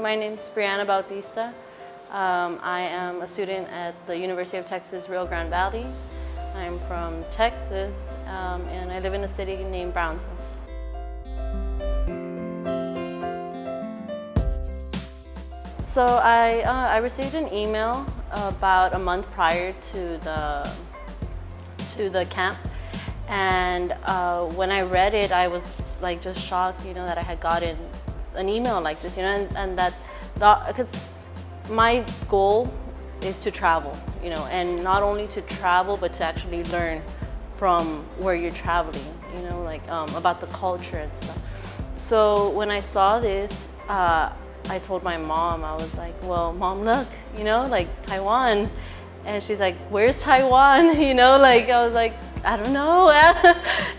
My name is Bautista. I am a student at the University of Texas, Rio Grande Valley. I'm from Texas, and I live in a city named Brownsville. So I received an email about a month prior to the camp, and when I read it, I was like just shocked, that I had gotten an email like this, and that because my goal is to travel, and not only to travel, but to actually learn from where you're traveling, about the culture and stuff. So when I saw this, I told my mom, I was like, well, Mom, look, like Taiwan. And she's like, where's Taiwan? I was like, I don't know.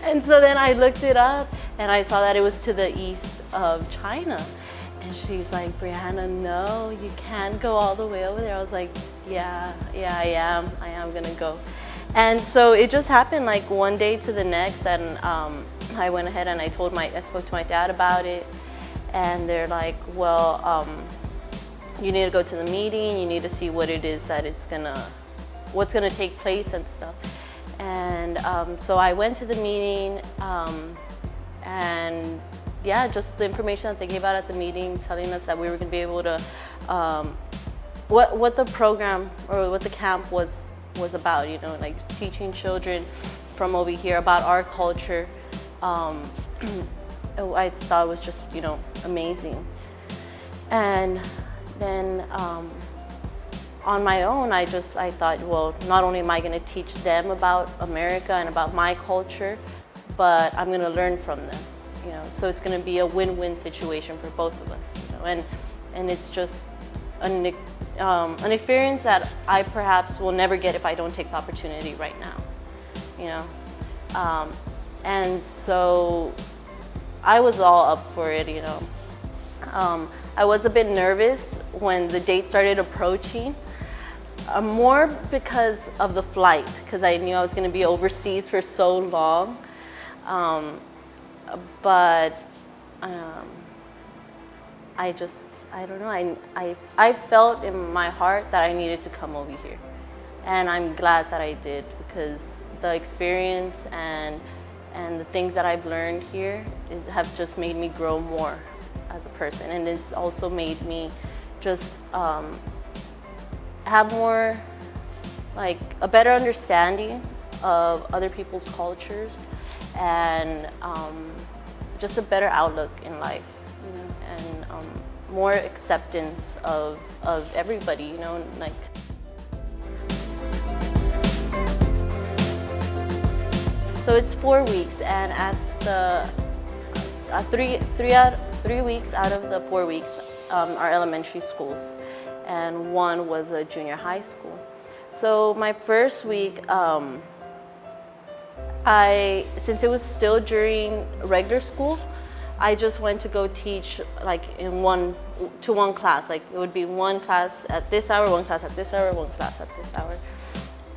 And so then I looked it up and I saw that it was to the east of China. And she's like, Brianna, no, you can't go all the way over there. I was like, yeah, I am gonna go. And so it just happened like one day to the next, and I went ahead and I spoke to my dad about it. And they're like, well, you need to go to the meeting, you need to see what it is that what's gonna take place and stuff. And so I went to the meeting, and yeah, just the information that they gave out at the meeting, telling us that we were gonna be able to, what the program or what the camp was about, like teaching children from over here about our culture. I thought it was just, amazing. And then on my own, I thought, well, not only am I going to teach them about America and about my culture, but I'm going to learn from them, So it's going to be a win-win situation for both of us, and it's just an experience that I perhaps will never get if I don't take the opportunity right now, and so I was all up for it, I was a bit nervous when the date started approaching, more because of the flight, because I knew I was going to be overseas for so long. But I don't know, I felt in my heart that I needed to come over here. And I'm glad that I did, because the experience and the things that I've learned here have just made me grow more as a person. And it's also made me just have more, like, a better understanding of other people's cultures, and just a better outlook in life, and more acceptance of everybody, like. So it's 4 weeks, and at the 3 weeks out of the 4 weeks are elementary schools, and one was a junior high school. So my first week, since it was still during regular school, I just went to go teach like in one class. Like it would be one class at this hour, one class at this hour, one class at this hour,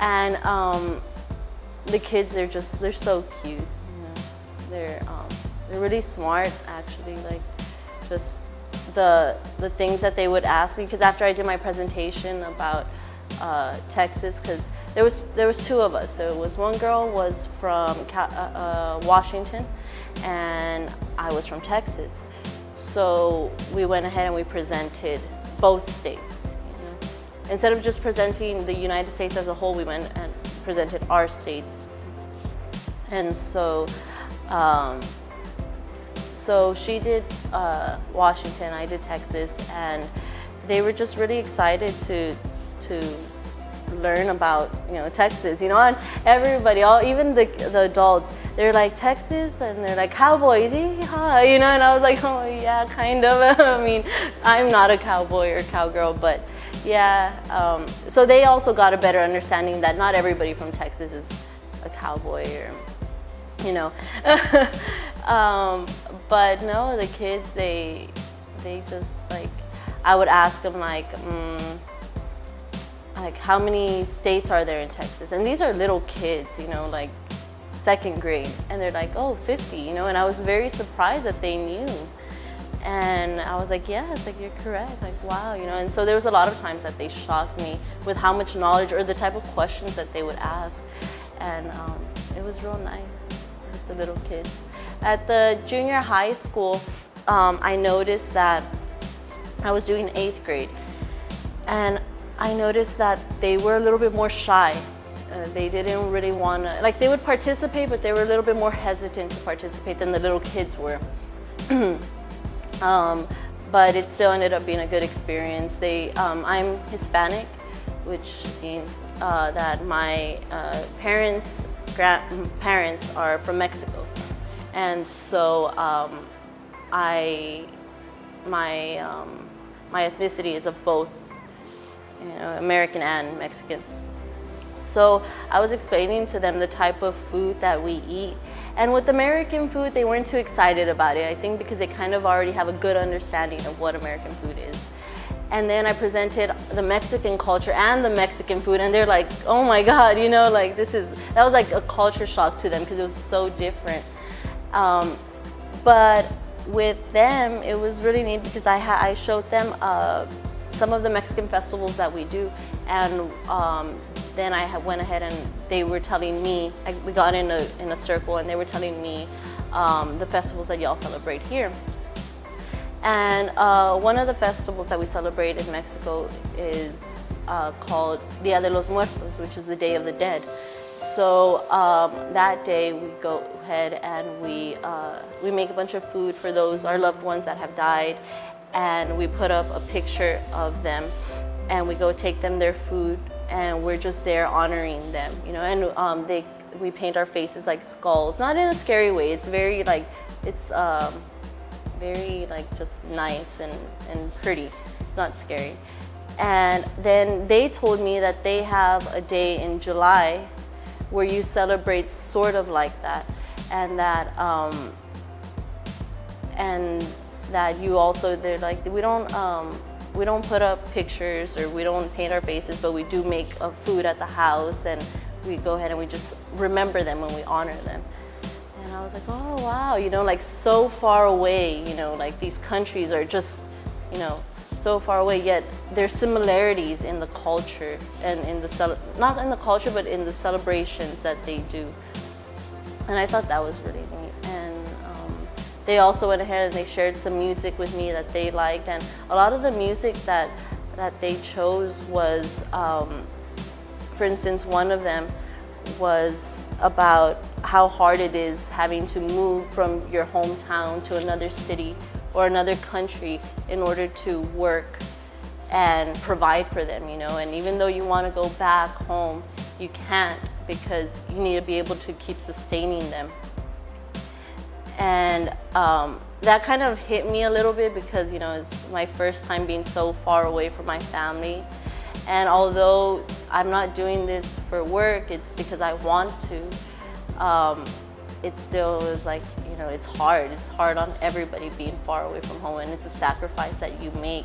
and the kids, they're so cute. They're really smart, actually. Like just the things that they would ask me, because after I did my presentation about Texas, because there was two of us. There was one girl was from Washington, and I was from Texas. So we went ahead and we presented both states. Instead of just presenting the United States as a whole, we went and presented our states. And so so she did Washington, I did Texas, and they were just really excited to learn about Texas, and everybody, even the adults, they're like, Texas, and they're like, cowboys, yeehaw, and I was like, oh yeah, kind of. I mean, I'm not a cowboy or cowgirl, but yeah. So they also got a better understanding that not everybody from Texas is a cowboy, or but no, the kids, they just, like, I would ask them like how many states are there in Texas? And these are little kids, like second grade, and they're like, oh, 50, and I was very surprised that they knew. And I was like, yes, like you're correct, like wow, you know. And so there was a lot of times that they shocked me with how much knowledge or the type of questions that they would ask. And it was real nice with the little kids. At the junior high school, I noticed that I was doing 8th grade, and I noticed that they were a little bit more shy. They didn't really want to, like they would participate, but they were a little bit more hesitant to participate than the little kids were. But it still ended up being a good experience. I'm Hispanic, which means that my grandparents are from Mexico, and so my ethnicity is of both, you know, American and Mexican. So I was explaining to them the type of food that we eat. And with American food, they weren't too excited about it. I think because they kind of already have a good understanding of what American food is. And then I presented the Mexican culture and the Mexican food, and they're like, oh my God, you know, like that was like a culture shock to them because it was so different. But with them, it was really neat because I showed them some of the Mexican festivals that we do, and then I went ahead and they were telling me, we got in a circle and they were telling me the festivals that y'all celebrate here. And one of the festivals that we celebrate in Mexico is called Dia de los Muertos, which is the Day of the Dead. So that day we go ahead and we make a bunch of food for our loved ones that have died, and we put up a picture of them, and we go take them their food, and we're just there honoring them, you know. And we paint our faces like skulls, not in a scary way. It's very like very like just nice and pretty. It's not scary. And then they told me that they have a day in July where you celebrate sort of like that, and that you also, they're like, we don't put up pictures or we don't paint our faces, but we do make a food at the house, and we go ahead and we just remember them when we honor them. And I was like, oh wow, you know, like so far away, you know, like these countries are just, you know, so far away, yet there's similarities in the culture and in not in the culture, but in the celebrations that they do. And I thought that was really neat. And they also went ahead and they shared some music with me that they liked, and a lot of the music that they chose was, for instance, one of them was about how hard it is having to move from your hometown to another city or another country in order to work and provide for them, you know. And even though you want to go back home, you can't, because you need to be able to keep sustaining them. And that kind of hit me a little bit because, you know, it's my first time being so far away from my family. And although I'm not doing this for work, it's because I want to, it still is like, you know, it's hard. It's hard on everybody being far away from home, and it's a sacrifice that you make.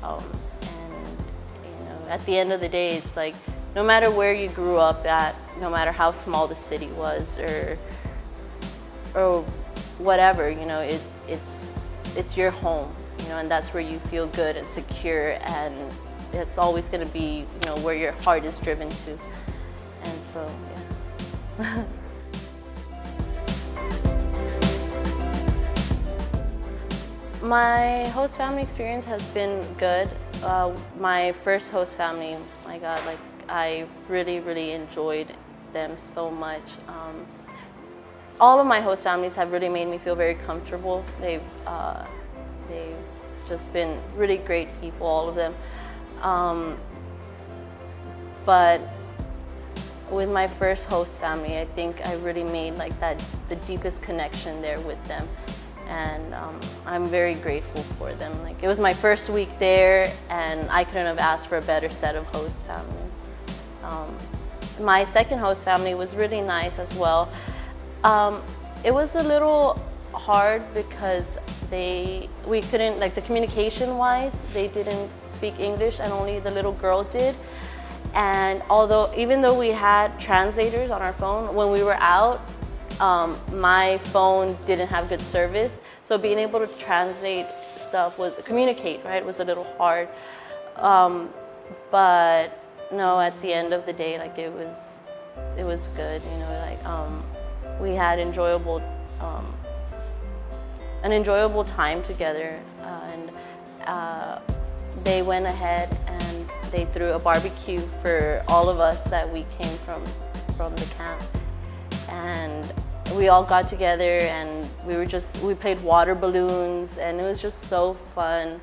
And, you know, at the end of the day, it's like, no matter where you grew up at, no matter how small the city was or whatever, you know, it's your home, you know, and that's where you feel good and secure, and it's always going to be, you know, where your heart is driven to. And so, yeah. My host family experience has been good. My first host family, my God, like I really, really enjoyed them so much. All of my host families have really made me feel very comfortable. They've just been really great people, all of them. But with my first host family, I think I really made like the deepest connection there with them. And I'm very grateful for them. Like, it was my first week there, and I couldn't have asked for a better set of host family. My second host family was really nice as well. It was a little hard because we couldn't, like, the communication wise, they didn't speak English, and only the little girl did. And even though we had translators on our phone, when we were out, my phone didn't have good service, so being able to translate stuff communicate, right, was a little hard. But no, at the end of the day, like it was good, you know, like we had an enjoyable time together, and they went ahead and they threw a barbecue for all of us that we came from the camp, and we all got together and we played water balloons, and it was just so fun.